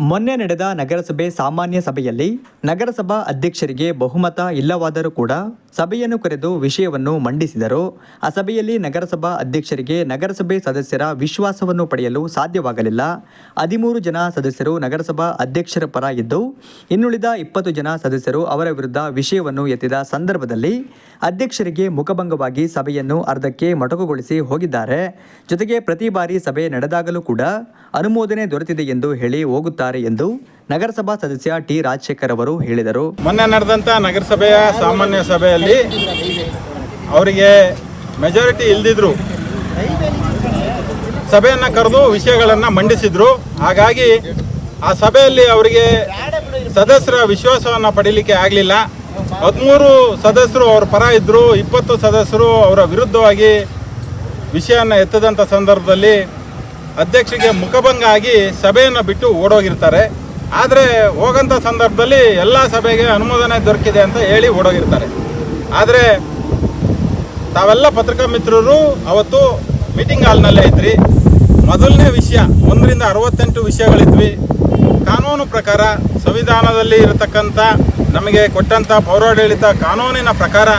ಮೊನ್ನೆ ನಡೆದ ನಗರಸಭೆ ಸಾಮಾನ್ಯ ಸಭೆಯಲ್ಲಿ ನಗರಸಭಾ ಅಧ್ಯಕ್ಷರಿಗೆ ಬಹುಮತ ಇಲ್ಲವಾದರೂ ಕೂಡ ಸಭೆಯನ್ನು ಕರೆದು ವಿಷಯವನ್ನು ಮಂಡಿಸಿದರು. ಆ ಸಭೆಯಲ್ಲಿ ನಗರಸಭಾ ಅಧ್ಯಕ್ಷರಿಗೆ ನಗರಸಭೆ ಸದಸ್ಯರ ವಿಶ್ವಾಸವನ್ನು ಪಡೆಯಲು ಸಾಧ್ಯವಾಗಲಿಲ್ಲ. 13 ಜನ ಸದಸ್ಯರು ನಗರಸಭಾ ಅಧ್ಯಕ್ಷರ ಪರ ಇದ್ದು, ಇನ್ನುಳಿದ 20 ಜನ ಸದಸ್ಯರು ಅವರ ವಿರುದ್ಧ ವಿಷಯವನ್ನು ಎತ್ತಿದ ಸಂದರ್ಭದಲ್ಲಿ ಅಧ್ಯಕ್ಷರಿಗೆ ಮುಖಭಂಗವಾಗಿ ಸಭೆಯನ್ನು ಅರ್ಧಕ್ಕೆ ಮೊಟಕುಗೊಳಿಸಿ ಹೋಗಿದ್ದಾರೆ. ಜೊತೆಗೆ ಪ್ರತಿ ಬಾರಿ ಸಭೆ ನಡೆದಾಗಲೂ ಕೂಡ ಅನುಮೋದನೆ ದೊರೆತಿದೆ ಎಂದು ಹೇಳಿ ಹೋಗುತ್ತಾರೆ ಎಂದು ನಗರಸಭಾ ಸದಸ್ಯ ಟಿ ರಾಜಶೇಖರ್ ಅವರು ಹೇಳಿದರು. ಮೊನ್ನೆ ನಡೆದಂಥ ನಗರಸಭೆಯ ಸಾಮಾನ್ಯ ಸಭೆಯಲ್ಲಿ ಅವರಿಗೆ ಮೆಜಾರಿಟಿ ಇಲ್ದಿದ್ರು ಸಭೆಯನ್ನು ಕರೆದು ವಿಷಯಗಳನ್ನು ಮಂಡಿಸಿದ್ರು. ಹಾಗಾಗಿ ಆ ಸಭೆಯಲ್ಲಿ ಅವರಿಗೆ ಸದಸ್ಯರ ವಿಶ್ವಾಸವನ್ನು ಪಡೀಲಿಕ್ಕೆ ಆಗಲಿಲ್ಲ. 13 ಸದಸ್ಯರು ಅವರ ಪರ ಇದ್ದರು, 20 ಸದಸ್ಯರು ಅವರ ವಿರುದ್ಧವಾಗಿ ವಿಷಯವನ್ನು ಎತ್ತದಂಥ ಸಂದರ್ಭದಲ್ಲಿ ಅಧ್ಯಕ್ಷರಿಗೆ ಮುಖಭಂಗ ಆಗಿ ಸಭೆಯನ್ನು ಬಿಟ್ಟು ಓಡೋಗಿರ್ತಾರೆ. ಆದರೆ ಹೋಗೋಂಥ ಸಂದರ್ಭದಲ್ಲಿ ಎಲ್ಲ ಸಭೆಗೆ ಅನುಮೋದನೆ ದೊರಕಿದೆ ಅಂತ ಹೇಳಿ ಓಡೋಗಿರ್ತಾರೆ. ಆದರೆ ತಾವೆಲ್ಲ ಪತ್ರಿಕಾ ಮಿತ್ರರು ಅವತ್ತು ಮೀಟಿಂಗ್ ಹಾಲ್ನಲ್ಲೇ ಇದ್ರಿ. ಮೊದಲನೇ ವಿಷಯ 1ರಿಂದ 68 ವಿಷಯಗಳಿದ್ವಿ. ಕಾನೂನು ಪ್ರಕಾರ ಸಂವಿಧಾನದಲ್ಲಿ ಇರತಕ್ಕಂಥ ನಮಗೆ ಕೊಟ್ಟಂಥ ಪೌರಾಡಳಿತ ಕಾನೂನಿನ ಪ್ರಕಾರ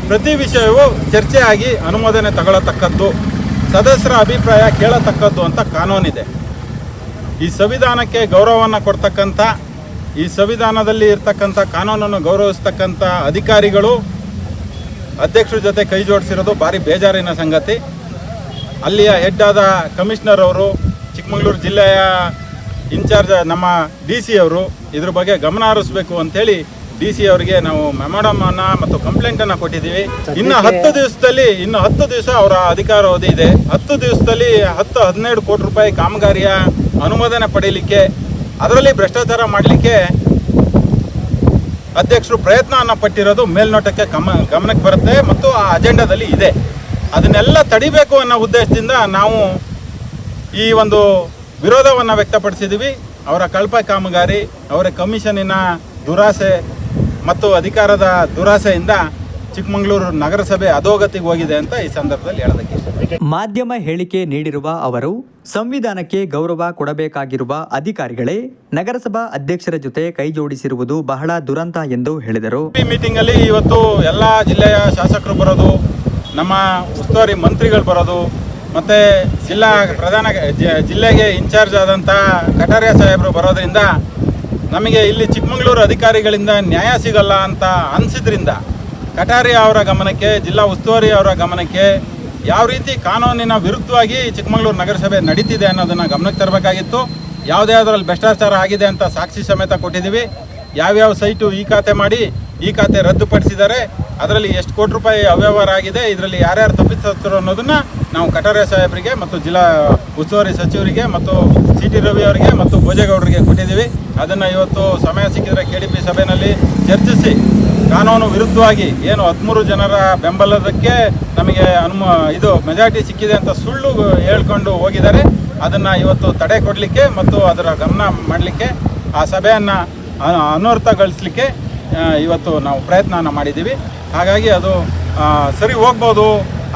ಪ್ರತಿ ವಿಷಯವೂ ಚರ್ಚೆ ಆಗಿ ಅನುಮೋದನೆ ತಗೊಳ್ಳತಕ್ಕದ್ದು, ಸದಸ್ಯರ ಅಭಿಪ್ರಾಯ ಕೇಳತಕ್ಕದ್ದು ಅಂತ ಕಾನೂನಿದೆ. ಈ ಸಂವಿಧಾನಕ್ಕೆ ಗೌರವವನ್ನು ಕೊಡ್ತಕ್ಕಂಥ, ಈ ಸಂವಿಧಾನದಲ್ಲಿ ಇರ್ತಕ್ಕಂಥ ಕಾನೂನನ್ನು ಗೌರವಿಸ್ತಕ್ಕಂಥ ಅಧಿಕಾರಿಗಳು ಅಧ್ಯಕ್ಷರ ಜೊತೆ ಕೈ ಜೋಡಿಸಿರೋದು ಭಾರಿ ಬೇಜಾರಿನ ಸಂಗತಿ. ಅಲ್ಲಿಯ ಹೆಡ್ ಆದ ಕಮಿಷನರ್ ಅವರು, ಚಿಕ್ಕಮಗಳೂರು ಜಿಲ್ಲೆಯ ಇನ್ಚಾರ್ಜ್ ನಮ್ಮ DC ಅವರು ಇದ್ರ ಬಗ್ಗೆ ಗಮನ ಹರಿಸಬೇಕು ಅಂಥೇಳಿ DC ಅವರಿಗೆ ನಾವು ಮೆಮೊಡಮನ್ನು ಮತ್ತು ಕಂಪ್ಲೇಂಟನ್ನು ಕೊಟ್ಟಿದ್ದೀವಿ. ಇನ್ನು 10 ದಿವಸ ಅವರ ಅಧಿಕಾರಾವಧಿ ಇದೆ. 10 ದಿವಸದಲ್ಲಿ 10-12 ಕೋಟಿ ರೂಪಾಯಿ ಕಾಮಗಾರಿಯ ಅನುಮೋದನೆ ಪಡೀಲಿಕ್ಕೆ, ಅದರಲ್ಲಿ ಭ್ರಷ್ಟಾಚಾರ ಮಾಡಲಿಕ್ಕೆ ಅಧ್ಯಕ್ಷರು ಪ್ರಯತ್ನವನ್ನು ಪಟ್ಟಿರೋದು ಮೇಲ್ನೋಟಕ್ಕೆ ಗಮನಕ್ಕೆ ಬರುತ್ತೆ ಮತ್ತು ಆ ಅಜೆಂಡಾದಲ್ಲಿ ಇದೆ. ಅದನ್ನೆಲ್ಲ ತಡಿಬೇಕು ಅನ್ನೋ ಉದ್ದೇಶದಿಂದ ನಾವು ಈ ಒಂದು ವಿರೋಧವನ್ನು ವ್ಯಕ್ತಪಡಿಸಿದ್ದೀವಿ. ಅವರ ಕಳಪ ಕಾಮಗಾರಿ, ಅವರ ಕಮಿಷನಿನ ದುರಾಸೆ ಮತ್ತು ಅಧಿಕಾರದ ದುರಾಸೆಯಿಂದ ಚಿಕ್ಕಮಗಳೂರು ನಗರಸಭೆ ಅಧೋಗತಿಗೆ ಹೋಗಿದೆ ಅಂತ ಈ ಸಂದರ್ಭದಲ್ಲಿ ಹೇಳೋದಕ್ಕೆ ಮಾಧ್ಯಮ ಹೇಳಿಕೆ ನೀಡಿರುವ ಅವರು, ಸಂವಿಧಾನಕ್ಕೆ ಗೌರವ ಕೊಡಬೇಕಾಗಿರುವ ಅಧಿಕಾರಿಗಳೇ ನಗರಸಭಾ ಅಧ್ಯಕ್ಷರ ಜೊತೆ ಕೈ ಜೋಡಿಸಿರುವುದು ಬಹಳ ದುರಂತ ಎಂದು ಹೇಳಿದರು. ಈ ಮೀಟಿಂಗ್ ಅಲ್ಲಿ ಇವತ್ತು ಎಲ್ಲ ಜಿಲ್ಲೆಯ ಶಾಸಕರು ಬರೋದು, ನಮ್ಮ ಉಸ್ತುವಾರಿ ಮಂತ್ರಿಗಳು ಬರೋದು, ಮತ್ತೆ ಜಿಲ್ಲೆಗೆ ಇನ್ಚಾರ್ಜ್ ಆದಂಥ ಕಟಾರಿಯಾ ಸಾಹೇಬರು ಬರೋದ್ರಿಂದ ನಮಗೆ ಇಲ್ಲಿ ಚಿಕ್ಕಮಗಳೂರು ಅಧಿಕಾರಿಗಳಿಂದ ನ್ಯಾಯ ಸಿಗಲ್ಲ ಅಂತ ಅನಿಸಿದ್ರಿಂದ ಕಟಾರಿಯಾ ಅವರ ಗಮನಕ್ಕೆ, ಜಿಲ್ಲಾ ಉಸ್ತುವಾರಿ ಅವರ ಗಮನಕ್ಕೆ ಯಾವ ರೀತಿ ಕಾನೂನಿನ ವಿರುದ್ಧವಾಗಿ ಚಿಕ್ಕಮಗಳೂರು ನಗರಸಭೆ ನಡೀತಿದೆ ಅನ್ನೋದನ್ನು ಗಮನಕ್ಕೆ ತರಬೇಕಾಗಿತ್ತು. ಯಾವುದ್ರಲ್ಲಿ ಭ್ರಷ್ಟಾಚಾರ ಆಗಿದೆ ಅಂತ ಸಾಕ್ಷಿ ಸಮೇತ ಕೊಟ್ಟಿದ್ದೀವಿ. ಯಾವ್ಯಾವ ಸೈಟು ಈ ಖಾತೆ ಮಾಡಿ ಈ ಖಾತೆ ರದ್ದುಪಡಿಸಿದ್ದಾರೆ, ಅದರಲ್ಲಿ ಎಷ್ಟು ಕೋಟಿ ರೂಪಾಯಿ ಅವ್ಯವಹಾರ ಆಗಿದೆ, ಇದರಲ್ಲಿ ಯಾರ್ಯಾರು ತಪ್ಪಿತಸ್ಥರು ಅನ್ನೋದನ್ನು ನಾವು ಕಟಾರಿಯಾ ಸಾಹೇಬರಿಗೆ ಮತ್ತು ಜಿಲ್ಲಾ ಉಸ್ತುವಾರಿ ಸಚಿವರಿಗೆ ಮತ್ತು CT ರವಿ ಅವರಿಗೆ ಮತ್ತು ಭೋಜೇಗೌಡರಿಗೆ ಕೊಟ್ಟಿದ್ದೀವಿ. ಅದನ್ನು ಇವತ್ತು ಸಮಯ ಸಿಕ್ಕಿದರೆ KDP ಸಭೆಯಲ್ಲಿ ಚರ್ಚಿಸಿ ಕಾನೂನು ವಿರುದ್ಧವಾಗಿ ಏನು 13 ಜನರ ಬೆಂಬಲದಕ್ಕೆ ನಮಗೆ ಮೆಜಾರಿಟಿ ಸಿಕ್ಕಿದೆ ಅಂತ ಸುಳ್ಳು ಹೇಳ್ಕೊಂಡು ಹೋಗಿದ್ದಾರೆ. ಅದನ್ನು ಇವತ್ತು ತಡೆ ಕೊಡಲಿಕ್ಕೆ ಮತ್ತು ಅದರ ಗಮನ ಮಾಡಲಿಕ್ಕೆ, ಆ ಸಭೆಯನ್ನು ಅನರ್ಥಗೊಳಿಸಲಿಕ್ಕೆ ಇವತ್ತು ನಾವು ಪ್ರಯತ್ನವನ್ನು ಮಾಡಿದ್ದೀವಿ. ಹಾಗಾಗಿ ಅದು ಸರಿ ಹೋಗ್ಬೋದು,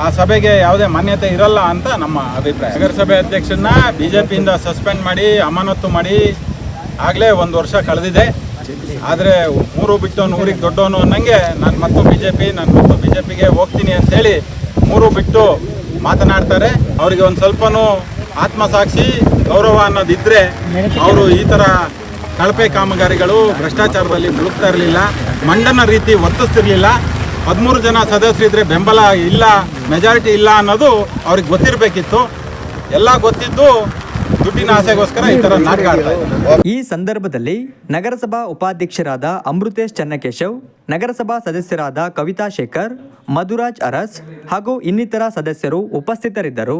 ಆ ಸಭೆಗೆ ಯಾವುದೇ ಮಾನ್ಯತೆ ಇರಲ್ಲ ಅಂತ ನಮ್ಮ ಅಭಿಪ್ರಾಯ. ನಗರಸಭೆ ಅಧ್ಯಕ್ಷರನ್ನ BJPಯಿಂದ ಸಸ್ಪೆಂಡ್ ಮಾಡಿ ಅಮಾನತು ಮಾಡಿ ಆಗಲೇ 1 ವರ್ಷ ಕಳೆದಿದೆ. ಆದರೆ 3 ಬಿಟ್ಟು 100ಗೆ ದೊಡ್ಡವನು ಅನ್ನಂಗೆ ನಾನು ಮತ್ತು BJPಗೆ ಹೋಗ್ತೀನಿ ಅಂತೇಳಿ 3 ಬಿಟ್ಟು ಮಾತನಾಡ್ತಾರೆ. ಅವರಿಗೆ ಒಂದು ಸ್ವಲ್ಪನೂ ಆತ್ಮಸಾಕ್ಷಿ ಗೌರವ ಅನ್ನೋದಿದ್ದರೆ ಅವರು ಈ ಥರ ಕಳಪೆ ಕಾಮಗಾರಿಗಳು ಭ್ರಷ್ಟಾಚಾರದಲ್ಲಿ ಮುಳುಗ್ತಾ ಇರಲಿಲ್ಲ, ಮಂಡನ ರೀತಿ ವರ್ತಿಸ್ತಿರ್ಲಿಲ್ಲ. 13 ಜನ ಸದಸ್ಯರಿದ್ರೆ ಬೆಂಬಲ ಇಲ್ಲ, ಮೆಜಾರಿಟಿ ಇಲ್ಲ ಅನ್ನೋದು ಅವ್ರಿಗೆ ಗೊತ್ತಿರಬೇಕಿತ್ತು. ಎಲ್ಲ ಗೊತ್ತಿದ್ದು ದುಡ್ಡಿನ ಆಸೆಗೋಸ್ಕರ ಈ ಥರ ನಾಟಕ ಆಡ್ತಾ ಇದ್ದಾರೆ. ಈ ಸಂದರ್ಭದಲ್ಲಿ ನಗರಸಭಾ ಉಪಾಧ್ಯಕ್ಷರಾದ ಅಮೃತೇಶ್ ಚನ್ನಕೇಶವ್, ನಗರಸಭಾ ಸದಸ್ಯರಾದ ಕವಿತಾ ಶೇಖರ್, ಮಧುರಾಜ್ ಅರಸ್ ಹಾಗೂ ಇನ್ನಿತರ ಸದಸ್ಯರು ಉಪಸ್ಥಿತರಿದ್ದರು.